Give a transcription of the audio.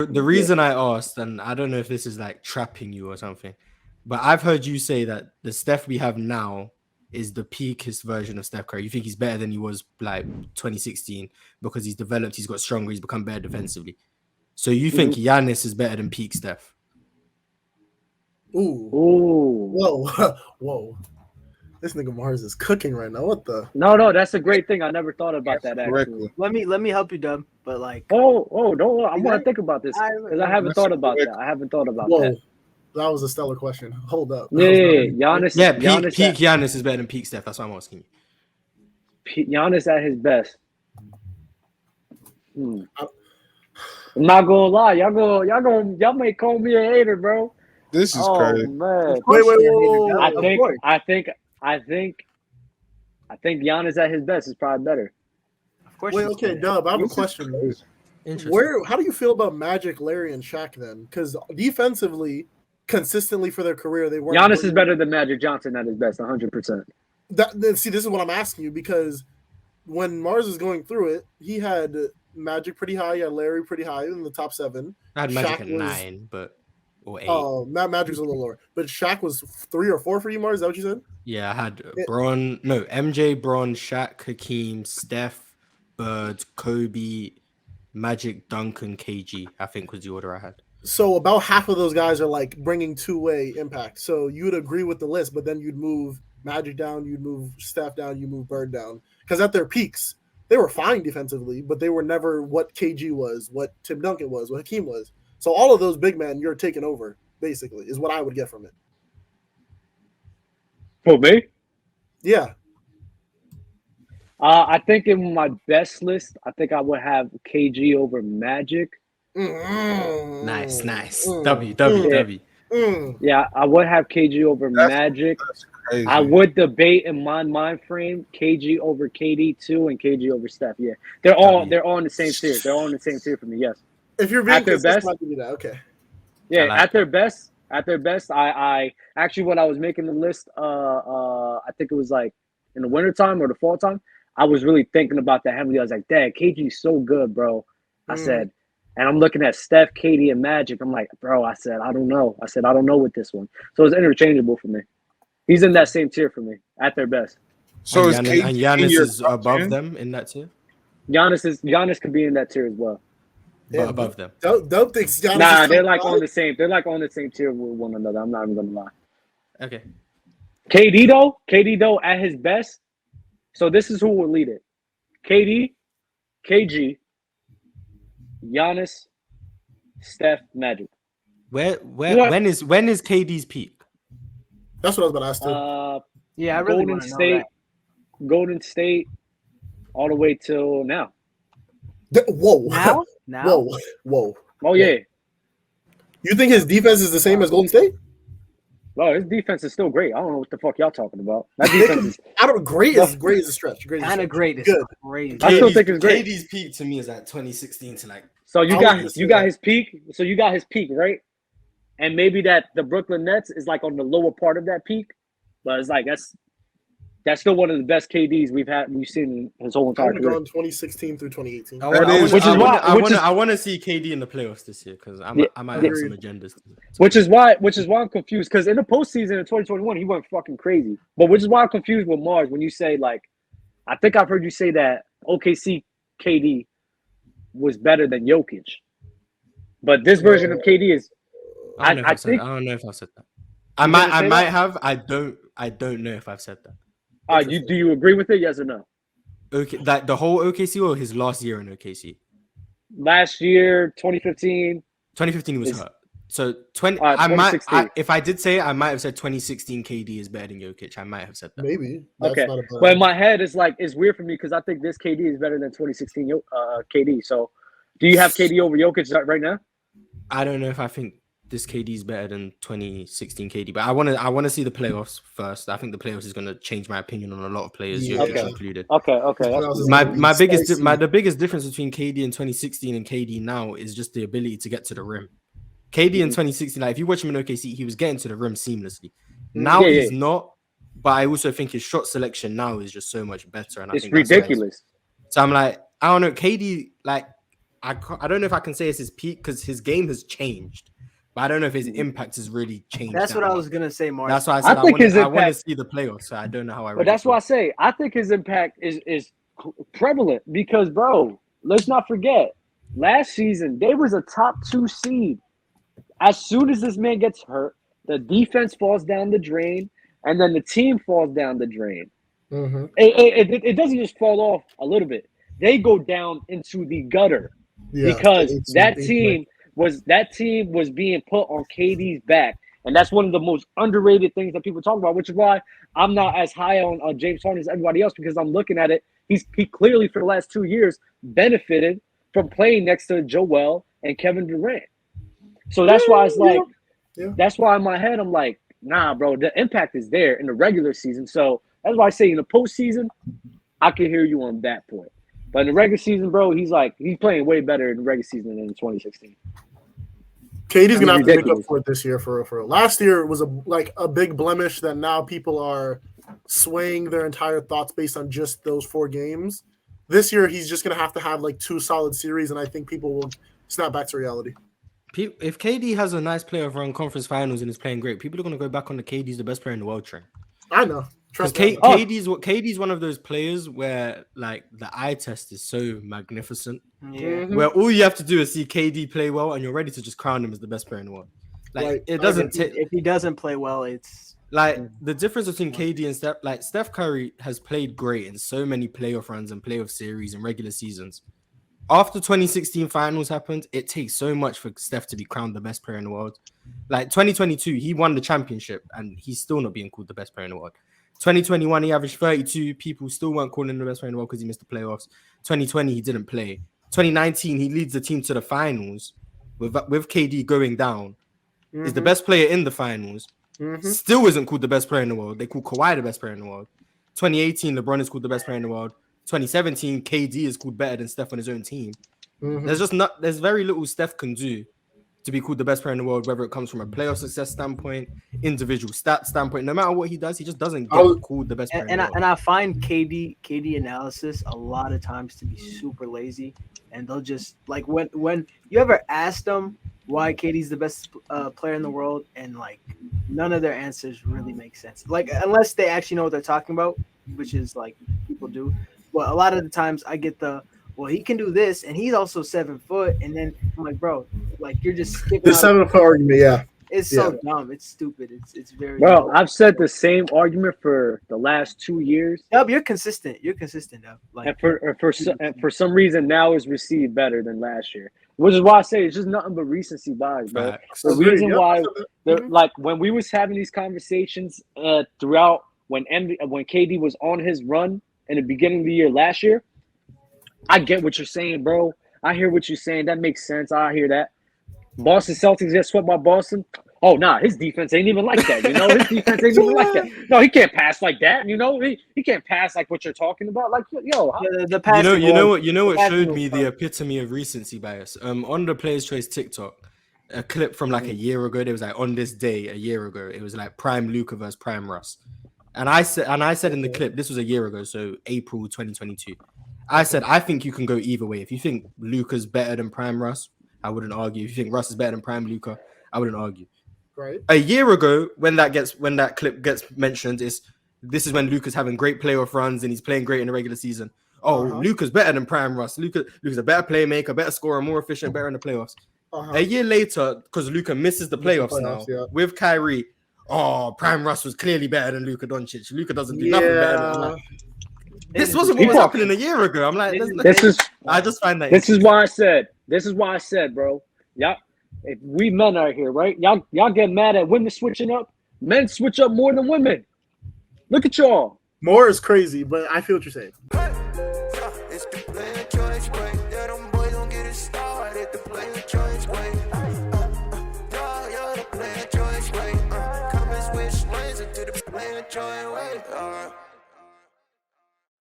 The reason I asked, and I don't know if this is like trapping you or something, but I've heard you say that the Steph we have now is the peakest version of Steph Curry. You think he's better than he was like 2016 because he's developed, he's got stronger, he's become better defensively. So you think Giannis is better than peak Steph? Ooh. Ooh. Whoa. This nigga Mars is cooking right now. What the? No, that's a great thing. I never thought about that actually. Correctly. Let me help you, Dub. But like, Oh, don't. I want to think about this because I haven't thought about that. I haven't thought about Whoa. that. That was a stellar question. Hold up. Yeah, Giannis. Yeah, Giannis peak Giannis is better than peak Steph. That's what I'm asking you. Giannis at his best. I'm not gonna lie, y'all may call me a hater, bro. This is crazy. Man. Wait. I think Giannis at his best is probably better. of course. Wait, okay, Dub. I have a question. Interesting. How do you feel about Magic, Larry, and Shaq then? Because defensively, consistently for their career, they weren't. Giannis is better than Magic Johnson at his best, 100%. See, this is what I'm asking you because when Mars was going through it, he had Magic pretty high, he had Larry pretty high in the top 7. I had Magic Shaq at was- 9, but or 8. Oh, Magic was a little lower, but Shaq was 3 or 4 for you, Mars. Is that what you said? Yeah, I had MJ, Bron, Shaq, Hakeem, Steph, Bird, Kobe, Magic, Duncan, KG. I think was the order I had. So about half of those guys are like bringing two-way impact. So you would agree with the list, but then you'd move Magic down, you'd move Steph down, you move Bird down. Because at their peaks, they were fine defensively, but they were never what KG was, what Tim Duncan was, what Hakeem was. So all of those big men, you're taking over, basically, is what I would get from it. For me? Yeah. I think in my best list, I think I would have KG over Magic. Nice. Mm. W. Yeah, I would have KG over Magic. That's crazy. I would debate in my mind frame KG over KD too and KG over Steph. Yeah, they're all in the same tier. They're all in the same tier for me. Yes. If you're being At their consistent, best- I'll give you that. Okay. Yeah, like at their best, I actually when I was making the list, I think it was like in the wintertime or the fall time, I was really thinking about that heavily. I was like, Dad, KG's so good, bro. I said, and I'm looking at Steph, KD, and Magic. I'm like, bro, I don't know. I don't know with this one. So it's interchangeable for me. He's in that same tier for me at their best. So and is Giannis, and KG Giannis in your is top above 10? them in that tier? Giannis could be in that tier as well. Yeah, But above them. Don't think Giannis Nah, is they're top like five. on the same. They're like on the same tier with one another. I'm not even gonna lie. Okay. KD though, at his best. So this is who will lead it: KD, KG, Giannis, Steph, Magic. When What? is KD's peak? That's what I was about to ask too. Yeah, I really Golden want to know State, that. Golden State, all the way till now. Whoa. Now? Whoa. Oh yeah. You think his defense is the same as Golden State? Oh, his defense is still great. I don't know what the fuck y'all talking about. That defense is. I don't. Great is a stretch. Great is a Kind of stretch. great. It's Good. crazy. I still think it's great. KD's peak to me is like 2016 to like. So I you was got gonna say you got that. his peak. So you got his peak, right? And maybe that the Brooklyn Nets is like on the lower part of that peak, but it's like that's still one of the best KDs we've seen his whole I entire would have career. gone 2016 through 2018. I want to see KD in the playoffs this year because I might have Agreed. some agendas. Which is why I'm confused because in the postseason in 2021 he went fucking crazy. But which is why I'm confused with Mars when you say like, I think I've heard you say that OKC KD was better than Jokic, but this version of KD is. I don't know if I've said that. I might have. I don't know if I've said that. Do you agree with it? Yes or no? Okay, like the whole OKC or his last year in OKC? Last year, 2015. 2015 he was hurt. So 2016. if I did say it, I might have said 2016 KD is better than Jokic. I might have said that. Maybe. That's Okay, not a bad but in my head, it's weird for me because I think this KD is better than 2016 KD. So, do you have KD over Jokic right now? I don't know if I think this KD is better than 2016 KD, but I want to see the playoffs first. I think the playoffs is going to change my opinion on a lot of players, Jokic included. Okay. The biggest difference between KD in 2016 and KD now is just the ability to get to the rim. KD in 2016, like if you watch him in OKC, he was getting to the rim seamlessly. Now he's not, but I also think his shot selection now is just so much better. And It's I think ridiculous. So I'm like, I don't know, KD, like I don't know if I can say it's his peak because his game has changed, but I don't know if his impact has really changed. That's that what I much. was gonna say, Mark. That's why I said I think his I want to impact- see the playoffs. So I don't know how I. But that's why I say I think his impact is prevalent because, bro, let's not forget last season they was a top 2 seed. As soon as this man gets hurt, the defense falls down the drain, and then the team falls down the drain. Mm-hmm. It doesn't just fall off a little bit; they go down into the gutter Yeah, because it's- that team was being put on KD's back, and that's one of the most underrated things that people talk about. Which is why I'm not as high on James Harden as everybody else because I'm looking at it. He clearly for the last 2 years benefited from playing next to Joel and Kevin Durant. So that's why it's like, that's why in my head I'm like, nah, bro, the impact is there in the regular season. So that's why I say in the postseason, I can hear you on that point. But in the regular season, bro, he's playing way better in the regular season than in 2016. KD's gonna have to make up ridiculous. for it this year. For last year, it was a big blemish that now people are swaying their entire thoughts based on just those 4 games. This year, he's just gonna have to have like 2 solid series, and I think people will snap back to reality. If KD has a nice playoff run, conference finals, and is playing great, people are going to go back on the KD's the best player in the world train. I know. Trust Because me. KD's one of those players where like the eye test is so magnificent. Yeah. Mhm. Where all you have to do is see KD play well, and you're ready to just crown him as the best player in the world. Like Right. it doesn't take. If he doesn't play well, it's Like the difference between KD and Steph, like Steph Curry has played great in so many playoff runs and playoff series and regular seasons. After 2016 finals happened, it takes so much for Steph to be crowned the best player in the world. Like 2022, he won the championship and he's still not being called the best player in the world. 2021, he averaged 32. People still weren't calling him the best player in the world because he missed the playoffs. 2020, he didn't play. 2019, he leads the team to the finals with KD going down. Is the best player in the finals. Still isn't called the best player in the world. They call Kawhi the best player in the world. 2018, LeBron is called the best player in the world. 2017, KD is called better than Steph on his own team. There's very little Steph can do to be called the best player in the world, whether it comes from a playoff success standpoint, individual stat standpoint. No matter what he does, he just doesn't get called the best player in the world. and I find KD analysis a lot of times to be super lazy, and they'll just like when you ever ask them why KD's the best player in the world, and like none of their answers really make sense. Like unless they actually know what they're talking about, which is like people do. But a lot of the times I get well, he can do this, and he's also 7 foot, and then I'm like, bro, like you're just skipping. The 7 foot argument, yeah. It's so dumb. It's stupid. It's very. Bro, dumb. I've said the same argument for the last 2 years. Dub, you're consistent. You're consistent, Dub. Like And for some reason now is received better than last year, which is why I say it's just nothing but recency bias, bro. Facts. The reason why, like when we was having these conversations throughout when KD was on his run in the beginning of the year last year, I get what you're saying, bro. I hear what you're saying. That makes sense. I hear that. Boston Celtics get swept by Boston. Oh, nah, his defense ain't even like that. You know, his defense ain't even like that. No, he can't pass like that. You know, he can't pass like what you're talking about. Like, yo, the passing. You know what passing showed was me fun. the epitome of recency bias. On the Players Choice TikTok, a clip from like a year ago. There was like on this day a year ago. It was like Prime Luka versus Prime Russ, and I said in the clip, this was a year ago, so April 2022. I said I think you can go either way. If you think Luka's better than Prime Russ, I wouldn't argue. If you think Russ is better than Prime Luka, I wouldn't argue. Right. A year ago, when that clip gets mentioned, this is when Luka's having great playoff runs and he's playing great in the regular season. Oh, Luka's better than Prime Russ. Luka's a better playmaker, better scorer, more efficient, better in the playoffs. A year later, because Luka misses the playoffs now with Kyrie. Oh, Prime Russ was clearly better than Luka Doncic. Luka doesn't do nothing better than that. This wasn't what was happening a year ago. I'm like, I just find that. This is why I said, bro. Y'all, if we men are here, right? Y'all get mad at women switching up. Men switch up more than women. Look at y'all. More is crazy, but I feel what you're saying.